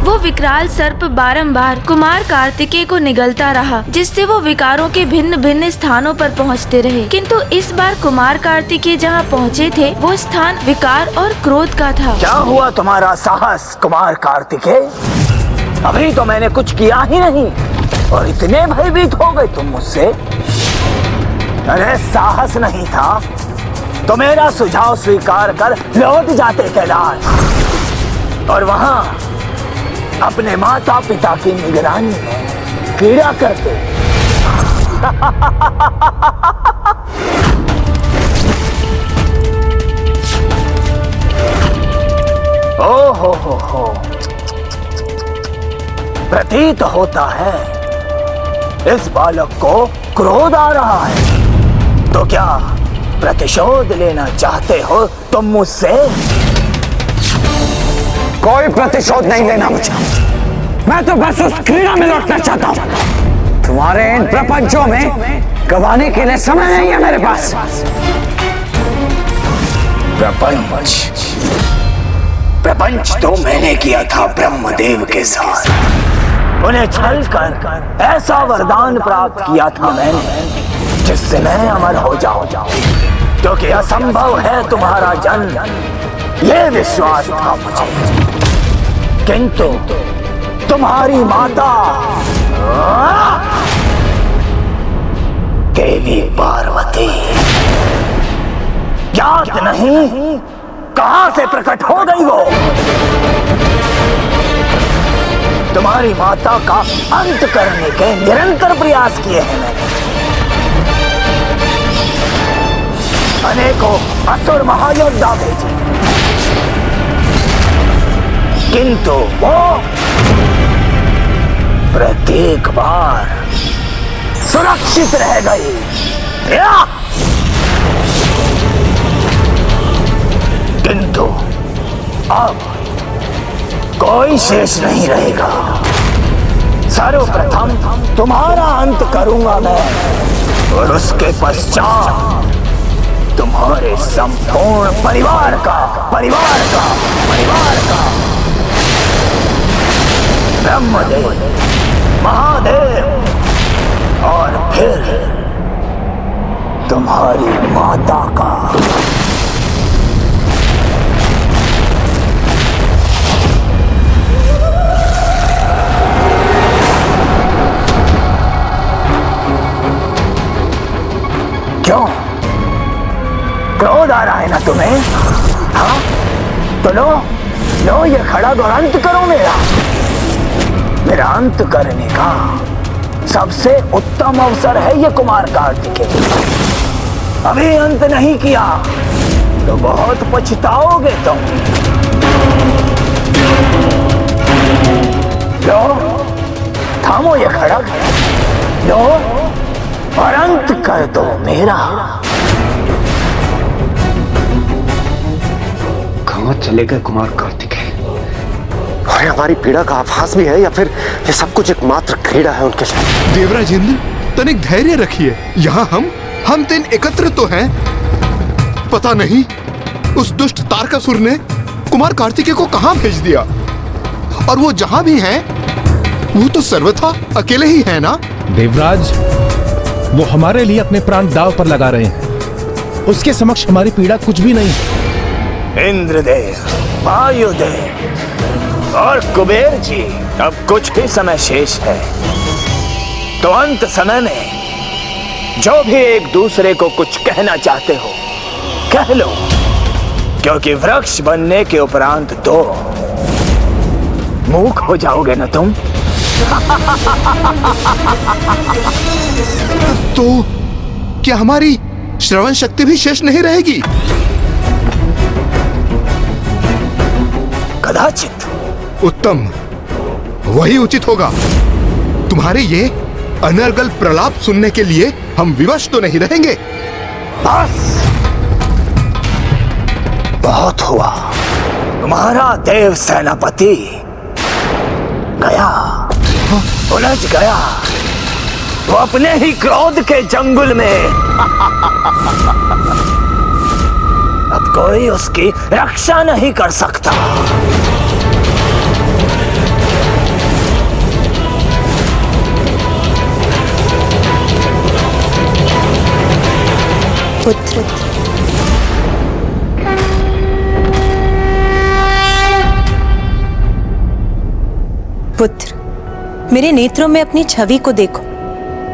वो विकराल सर्प बारंबार कुमार कार्तिकेय को निगलता रहा, जिससे वो विकारों के भिन्न भिन्न स्थानों पर पहुंचते रहे। किंतु इस बार कुमार कार्तिकेय जहां पहुंचे थे वो स्थान विकार और क्रोध का था। क्या हुआ तुम्हारा साहस कुमार कार्तिकेय? अभी तो मैंने कुछ किया ही नहीं और इतने भयभीत हो गए तुम मुझसे। अरे साहस नहीं था तो मेरा सुझाव स्वीकार कर लौट जाते कैलाश और वहां अपने माता पिता की निगरानी में क्रीड़ा करते। ओ हो, प्रतीत होता है इस बालक को क्रोध आ रहा है। तो क्या प्रतिशोध लेना चाहते हो तुम मुझसे? कोई प्रतिशोध नहीं लेना मुझे। मैं तो बस उस क्रीड़ा में लौटना चाहता हूं। तुम्हारे इन प्रपंचों में गवाने के लिए समय नहीं है मेरे पास। प्रपंच तो मैंने किया था ब्रह्मदेव के साथ। उन्हें छल कर ऐसा वरदान प्राप्त किया था मैंने जिससे मैं अमर हो जाऊं, क्योंकि असंभव है तुम्हारा जन्म, ये विश्वास था मुझे। किंतु तुम्हारी माता देवी पार्वती ज्ञात नहीं कहां से प्रकट हो गई वो। तुम्हारी माता का अंत करने के निरंतर प्रयास किए हैं मैंने। अनेकों असुर महायोद्धा भेजे, किंतु वो प्रत्येक बार सुरक्षित रह गई। किंतु अब कोई शेष नहीं रहेगा। सर्वप्रथम तुम्हारा अंत करूंगा मैं और उसके पश्चात तुम्हारे संपूर्ण परिवार का ब्रह्मदेव, महादेव और फिर तुम्हारी माता का। क्यों क्रोध आ रहा है ना तुम्हें? हाँ तो लो ये खड़ग और अंत करो मेरा अंत करने का सबसे उत्तम अवसर है ये कुमार कार्तिकेय। अभी अंत नहीं किया तो बहुत पछताओगे तुम। लो थामो ये खड़ग, लो और अंत कर दो मेरा। कहां चले गए कुमार कार्तिकेय? और हमारी पीड़ा का आभास भी है या फिर ये सब कुछ एक मात्र क्रीड़ा है उनके साथ? देवराज इंद्र, तनिक धैर्य रखिए। यहाँ हम तीन एकत्र तो हैं। पता नहीं उस दुष्ट तारकासुर ने कुमार कार्तिकेय को कहां भेज दिया, और वो जहां भी हैं वो तो सर्वथा अकेले ही है ना? देवराज, वो हमारे लिए अपने प्राण दांव पर लगा रहे हैं। उसके समक्ष हमारी पीड़ा कुछ भी नहीं। इंद्रदेव, वायुदेव और कुबेर जी, अब कुछ ही समय शेष है, तो अंत समय में जो भी एक दूसरे को कुछ कहना चाहते हो कह लो, क्योंकि वृक्ष बनने के उपरांत तो मूक हो जाओगे ना तुम। तो क्या हमारी श्रवण शक्ति भी शेष नहीं रहेगी? कदाचित। उत्तम, वही उचित होगा। तुम्हारे ये अनर्गल प्रलाप सुनने के लिए हम विवश तो नहीं रहेंगे। बस बहुत हुआ। तुम्हारा देव सेनापति गया, उलझ गया वो अपने ही क्रोध के जंगल में। अब कोई उसकी रक्षा नहीं कर सकता। पुत्र। पुत्र, मेरे नेत्रों में अपनी छवि को देखो।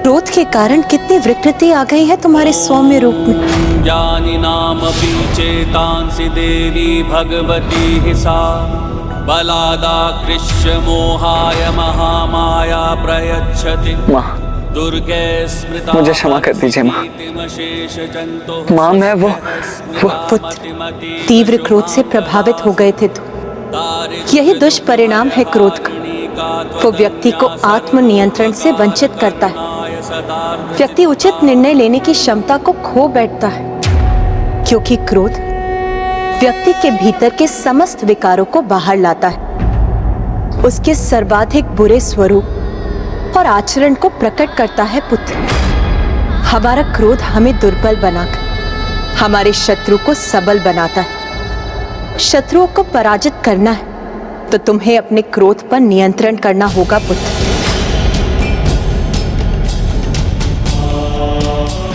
क्रोध के कारण कितनी विकृति आ गई है तुम्हारे सौम्य रूप में। ज्ञानिनामपि चेतांसि देवी भगवती हि सा बलादाकृष्य मोहाय महामाया प्रयच्छति। माँ, दुर्गे स्मृता मुझे क्षमा कर दीजिए माँ। माँ, मैं वो पुत्र, तीव्र क्रोध से प्रभावित हो गए थे तुम। यही दुष्परिणाम है क्रोध का। वो व्यक्ति को आत्मनियंत्रण से वंचित करता है। व्यक्ति उचित निर्णय लेने की क्षमता को खो बैठता है, क्योंकि क्रोध व्यक्ति के भीतर के समस्त विकारों को बाहर लाता है, उसके सर्वाधिक बुरे स्वरूप और आचरण को प्रकट करता है। पुत्र, हमारा क्रोध हमें दुर्बल बनाकर हमारे शत्रु को सबल बनाता है। शत्रुओं को पराजित करना है तो तुम्हें अपने क्रोध पर नियंत्रण करना होगा। पुत्र,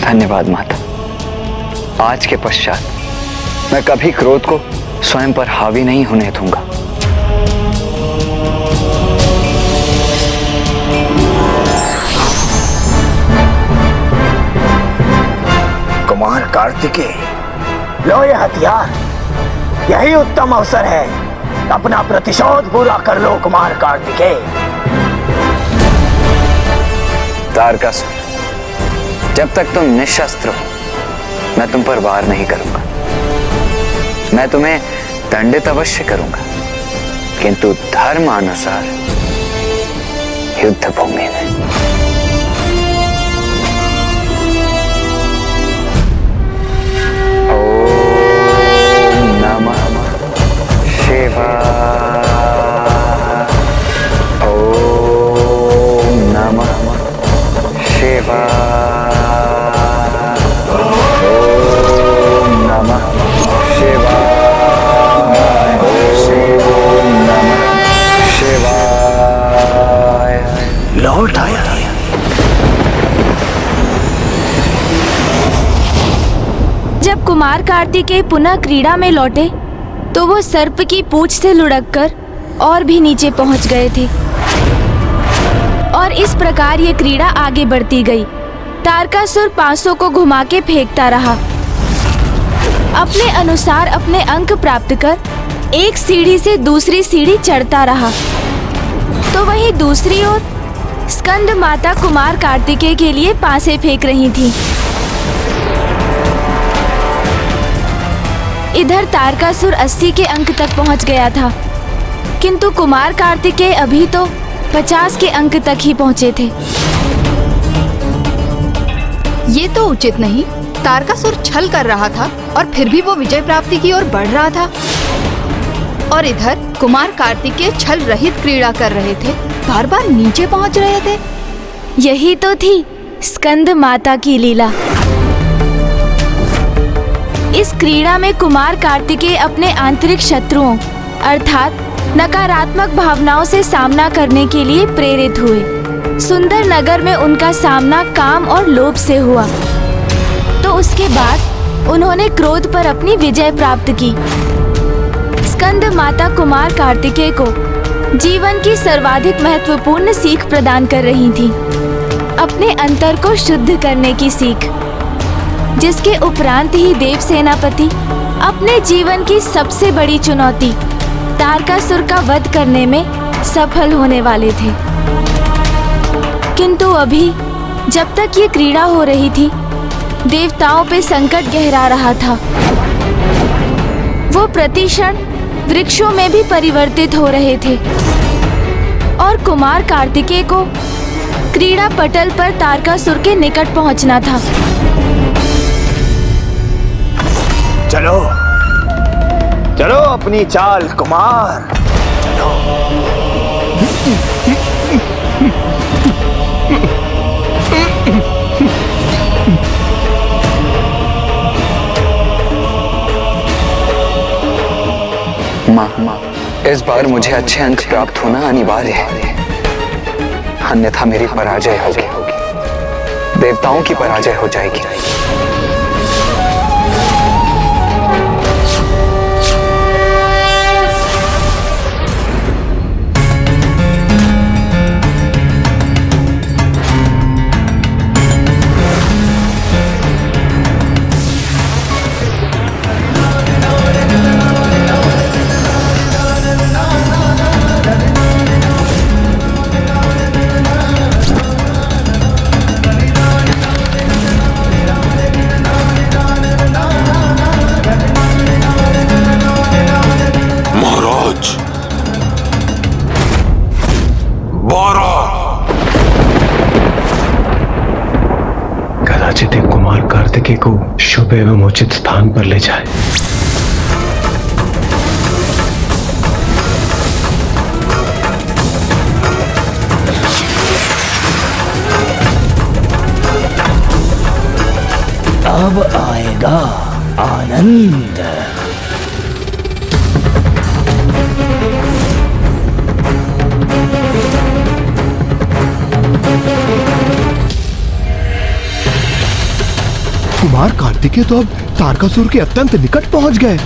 धन्यवाद माता। आज के पश्चात मैं कभी क्रोध को स्वयं पर हावी नहीं होने दूंगा। कुमार कार्तिकेय, लो ये हथियार। यही उत्तम अवसर है, अपना प्रतिशोध पूरा कर लो कुमार कार्तिकेय। तारकासुर, जब तक तुम निशस्त्र हो मैं तुम पर वार नहीं करूंगा। मैं तुम्हें दंडित अवश्य करूंगा, किंतु धर्मानुसार युद्ध भूमि में। ओम नमः शिवाय। ओम नमः शिवाय। लौट आया। जब कुमार कार्तिकेय पुनः क्रीड़ा में लौटे तो वो सर्प की पूंछ से लुढ़ककर और भी नीचे पहुंच गए थे और इस प्रकार ये क्रीड़ा आगे बढ़ती गई। तारकासुर पांसों को घुमा के फेंकता रहा, अपने अनुसार अपने अंक प्राप्त कर एक सीढ़ी से दूसरी सीढ़ी चढ़ता रहा। तो वहीं दूसरी ओर स्कंद माता कुमार कार्तिकेय के लिए पासे फेंक रही थी। इधर तारकासुर 80 के अंक तक पहुंच गया था, किंतु कुमार कार्तिकेय अभी तो 50 के अंक तक ही पहुंचे थे। ये तो उचित नहीं। तारकासुर छल कर रहा था और फिर भी वो विजय प्राप्ति की ओर बढ़ रहा था, और इधर कुमार कार्तिकेय छल रहित क्रीड़ा कर रहे थे, बार बार नीचे पहुंच रहे थे। यही तो थी स्कंद माता की लीला। इस क्रीड़ा में कुमार कार्तिकेय अपने आंतरिक शत्रुओं अर्थात नकारात्मक भावनाओं से सामना करने के लिए प्रेरित हुए। सुंदर नगर में उनका सामना काम और लोभ से हुआ, तो उसके बाद उन्होंने क्रोध पर अपनी विजय प्राप्त की। स्कंद माता कुमार कार्तिकेय को जीवन की सर्वाधिक महत्वपूर्ण सीख प्रदान कर रही थी, अपने अंतर को शुद्ध करने की सीख, जिसके उपरांत ही देव सेनापति अपने जीवन की सबसे बड़ी चुनौती तारकासुर का वध करने में सफल होने वाले थे। किंतु अभी जब तक ये क्रीड़ा हो रही थी, देवताओं पे संकट गहरा रहा था। वो प्रतिक्षण वृक्षों में भी परिवर्तित हो रहे थे और कुमार कार्तिकेय को क्रीड़ा पटल पर तारकासुर के निकट पहुंचना था। चलो चलो अपनी चाल कुमार, चलो। माँ, इस बार मुझे अच्छे अंक प्राप्त होना अनिवार्य है, अन्यथा मेरी पराजय होगी, देवताओं की पराजय हो जाएगी। कदाचित एक कुमार कार्तिकेय को शुभ एवं उचित स्थान पर ले जाए। अब आएगा आनंद। कुमार कार्तिकेय तो अब तारकासुर के अत्यंत निकट पहुंच गए।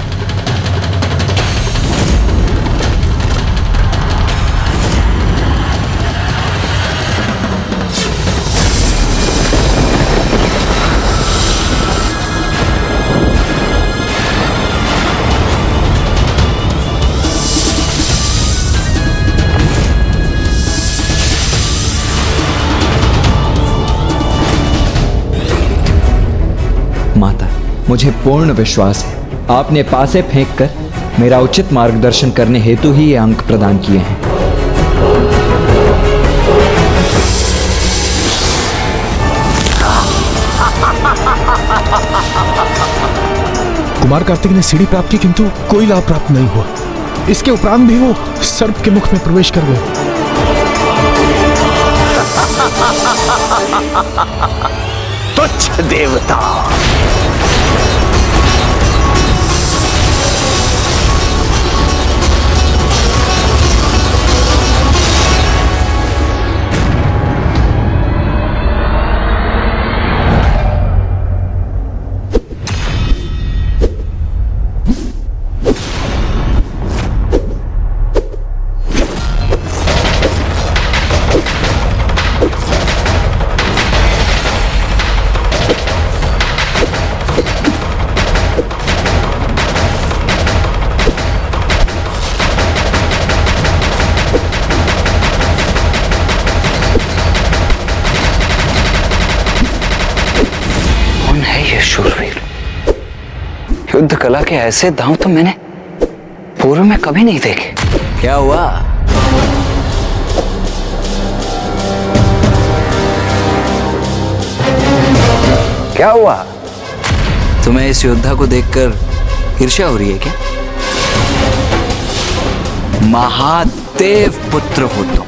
माता, मुझे पूर्ण विश्वास है आपने पासे फेंककर मेरा उचित मार्गदर्शन करने हेतु ही ये अंक प्रदान किए हैं। कुमार कार्तिक ने सीढ़ी प्राप्त की किंतु कोई लाभ प्राप्त नहीं हुआ। इसके उपरांत भी वो सर्प के मुख में प्रवेश कर गए। तुच्छ देवता, शूरवीर, युद्ध कला के ऐसे दांव तो मैंने पूर्व में कभी नहीं देखे। क्या हुआ? क्या हुआ? तुम्हें इस योद्धा को देखकर ईर्ष्या हो रही है क्या? महादेव पुत्र हो तुम,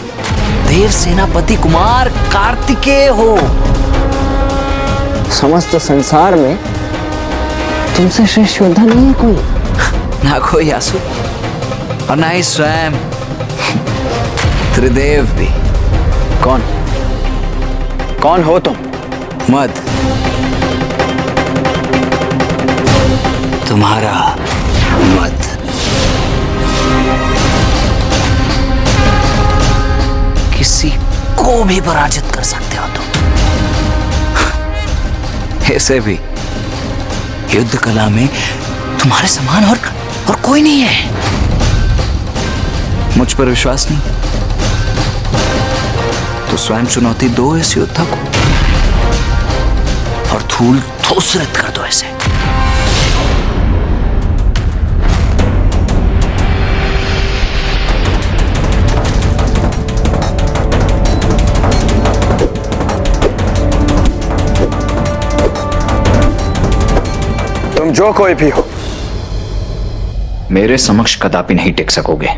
देव सेनापति कुमार कार्तिकेय हो। समस्त संसार में तुमसे श्रेष्ठ योद्धा नहीं है कोई, ना कोई आसुर और ना ही स्वयं त्रिदेव भी। कौन हो तुम? मद, तुम्हारा मद। किसी को भी पराजित कर सकते हो तुम। ऐसे भी युद्ध कला में तुम्हारे समान और कोई नहीं है। मुझ पर विश्वास नहीं तो स्वयं चुनौती दो इस योद्धा को और धूल धूसरित कर दो इसे। तुम जो कोई भी हो, मेरे समक्ष कदापि नहीं टिक सकोगे। ये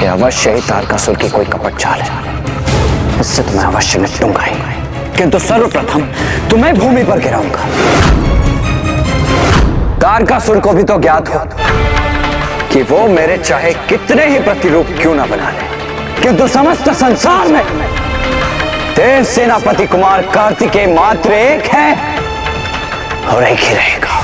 अवश्य ही तारकासुर की कोई कपट चाल है। इससे तुम्हें अवश्य निपटूंगा ही, किंतु सर्वप्रथम तुम्हें भूमि पर गिराऊंगा। तारकासुर को भी तो ज्ञात हो कि वो मेरे चाहे कितने ही प्रतिरूप क्यों ना बना ले, किंतु समस्त संसार में देव सेनापति कुमार कार्तिकेय मात्र एक है और एक ही रहेगा।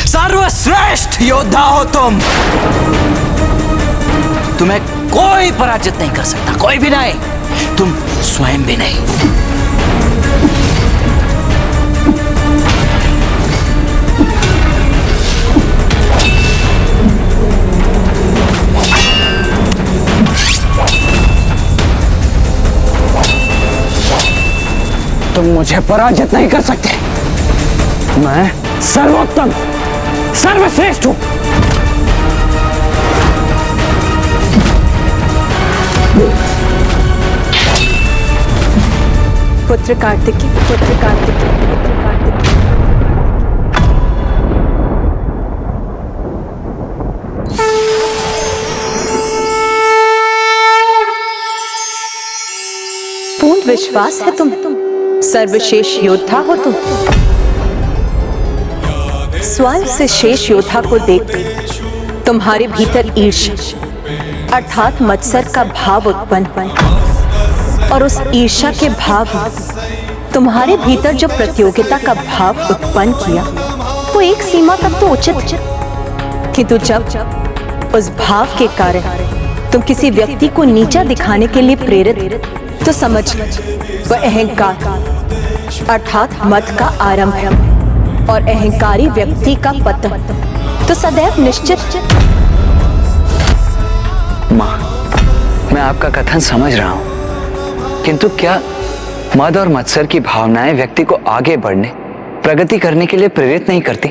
सर्वश्रेष्ठ योद्धा हो तुम तुम्हें कोई पराजित नहीं कर सकता, कोई भी नहीं, तुम स्वयं भी नहीं। तुम मुझे पराजित नहीं कर सकते। मैं सर्वोत्तम, सर्वश्रेष्ठ हूं। पुत्र कार्तिकी, पुत्र कार्तिकी, पुत्र कार्तिकी। पूर्ण विश्वास है तुम सर्वश्रेष्ठ योद्धा हो तुम। स्वयं से शेष योद्धा को देख तुम्हारे भीतर ईर्ष्या अर्थात मत्सर का भाव उत्पन्न, और उस ईर्ष्या के भाव ने तुम्हारे भीतर जो प्रतियोगिता का भाव उत्पन्न किया वो एक सीमा तक तो उचित है, किंतु जब उस भाव के कारण तुम किसी व्यक्ति को नीचा दिखाने के लिए प्रेरित, तो समझ वह अहंकार अर्थात मत का आरंभ है, और अहंकारी व्यक्ति का पतन तो सदैव निश्चित। माँ, मैं आपका कथन समझ रहा हूं, किंतु क्या मद और मत्सर की भावनाएं व्यक्ति को आगे बढ़ने, प्रगति करने के लिए प्रेरित नहीं करती?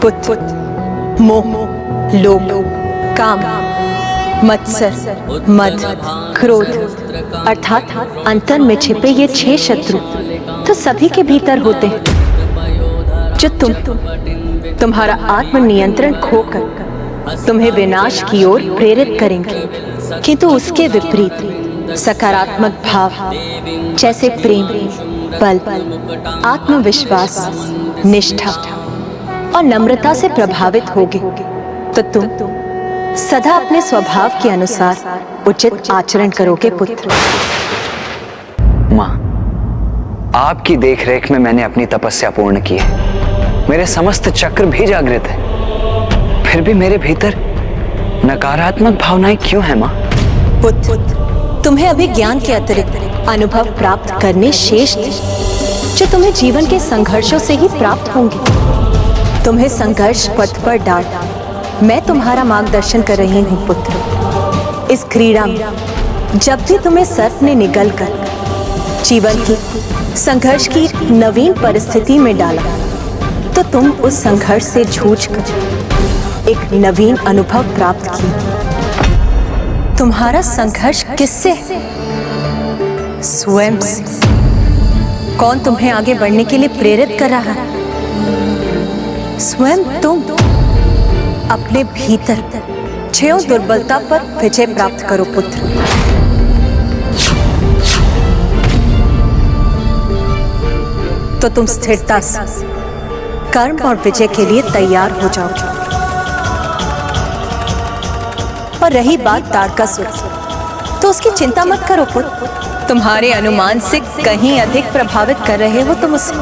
पुत्र, मोह, लोभ, काम, मत्सर, मद, क्रोध अर्थात अंतर में छिपे ये 6 शत्रु तो सभी के भीतर होते हैं, जो तुम्हारा आत्मनियंत्रण खोकर तुम्हें विनाश की ओर प्रेरित करेंगे, किंतु उसके विपरीत सकारात्मक भाव जैसे प्रेम, बल, आत्मविश्वास, निष्ठा और नम्रता से प्रभावित होगे, तो तुम सदा अपने स्वभाव के अनुसार उचित आचरण करोगे पुत्र। माँ, आपकी देखरेख में मैंने अपनी तपस्या पूर्ण की है, मेरे समस्त चक्र भी जागृत है, फिर भी मेरे भीतर नकारात्मक भावनाएं क्यों हैं? माँ, पुत्र, तुम्हें अभी ज्ञान के अतिरिक्त अनुभव प्राप्त करने शेष थे, जो तुम्हें जीवन के संघर्षों से ही प्राप्त होंगे। तुम्हें संघर्ष पथ पर डाल मैं तुम्हारा मार्गदर्शन कर रही हूँ पुत्र। इस क्रीड़ा में जब भी तुम्हें सर्प ने निगलकर जीवन की संघर्ष की नवीन परिस्थिति में डाला, तो तुम उस संघर्ष से जूझकर एक नवीन अनुभव प्राप्त किया। तुम्हारा संघर्ष किससे है? स्वयं से। कौन तुम्हें आगे बढ़ने के लिए प्रेरित कर रहा है? स्वयं तुम। अपने भीतर क्षय दुर्बलता पर विजय प्राप्त करो पुत्र। तो तुम स्थिरता से कर्म और विजय के लिए तैयार हो जाओगे। और रही बात तारकासुर, तो उसकी चिंता मत करो पुत्र। तुम्हारे अनुमान से कहीं अधिक प्रभावित कर रहे हो तुम उसे।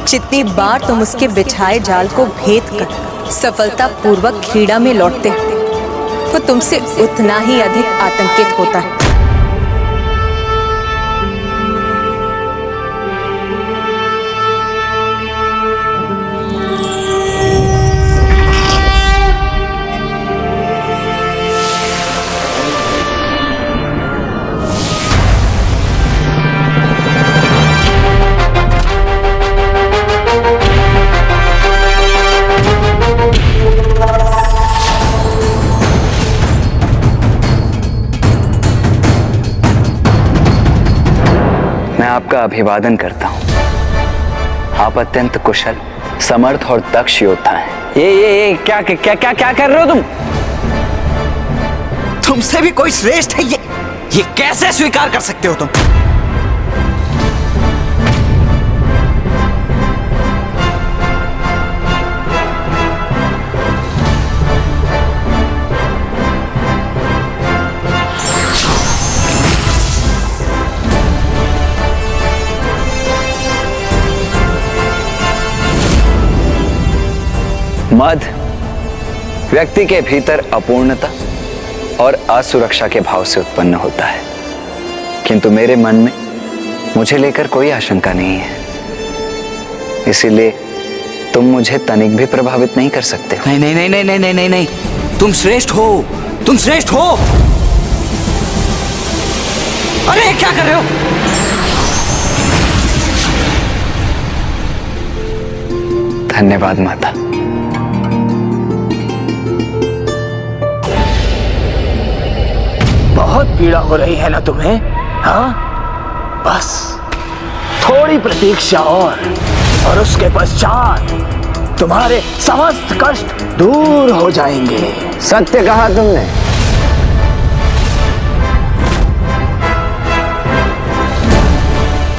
जितनी बार तुम उसके बिछाए जाल को भेद कर सफलता पूर्वक क्रीड़ा में लौटते हो, वो तुमसे उतना ही अधिक आतंकित होता है। आपका अभिवादन करता हूं। आप अत्यंत कुशल, समर्थ और दक्ष योद्धा हैं। ये क्या क्या क्या क्या कर रहे हो तुम? तुमसे भी कोई श्रेष्ठ है ये कैसे स्वीकार कर सकते हो तुम? मद व्यक्ति के भीतर अपूर्णता और असुरक्षा के भाव से उत्पन्न होता है, किंतु मेरे मन में मुझे लेकर कोई आशंका नहीं है, इसीलिए तुम मुझे तनिक भी प्रभावित नहीं कर सकते हो। नहीं नहीं नहीं नहीं नहीं नहीं नहीं, तुम श्रेष्ठ हो, तुम श्रेष्ठ हो। अरे क्या कर रहे हो? धन्यवाद माता। बहुत पीड़ा हो रही है ना तुम्हें? हाँ, बस थोड़ी प्रतीक्षा और उसके पश्चात तुम्हारे समस्त कष्ट दूर हो जाएंगे। सत्य कहा तुमने।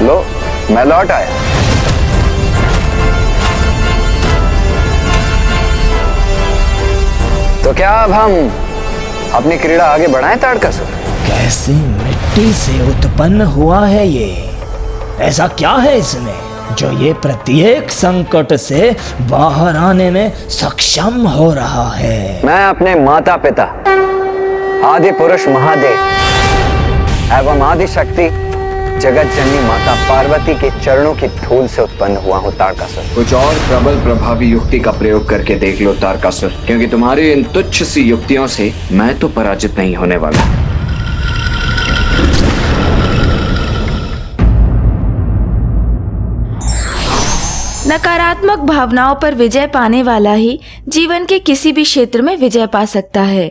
लो, मैं लौट आया। तो क्या अब हम अपनी क्रीड़ा आगे बढ़ाएं ताड़कासुर? कैसी मिट्टी से उत्पन्न हुआ है ये? ऐसा क्या है इसमें जो ये प्रत्येक संकट से बाहर आने में सक्षम हो रहा है? मैं अपने माता पिता आदि पुरुष महादेव एवं आदि शक्ति जगत जननी माता पार्वती के चरणों की धूल से उत्पन्न हुआ हूँ ताड़कासुर। कुछ और प्रबल प्रभावी युक्ति का प्रयोग करके देख लो ताड़कासुर, क्योंकि तुम्हारी इन तुच्छ सी युक्तियों से मैं तो पराजित नहीं होने वाला। नकारात्मक भावनाओं पर विजय पाने वाला ही जीवन के किसी भी क्षेत्र में विजय पा सकता है।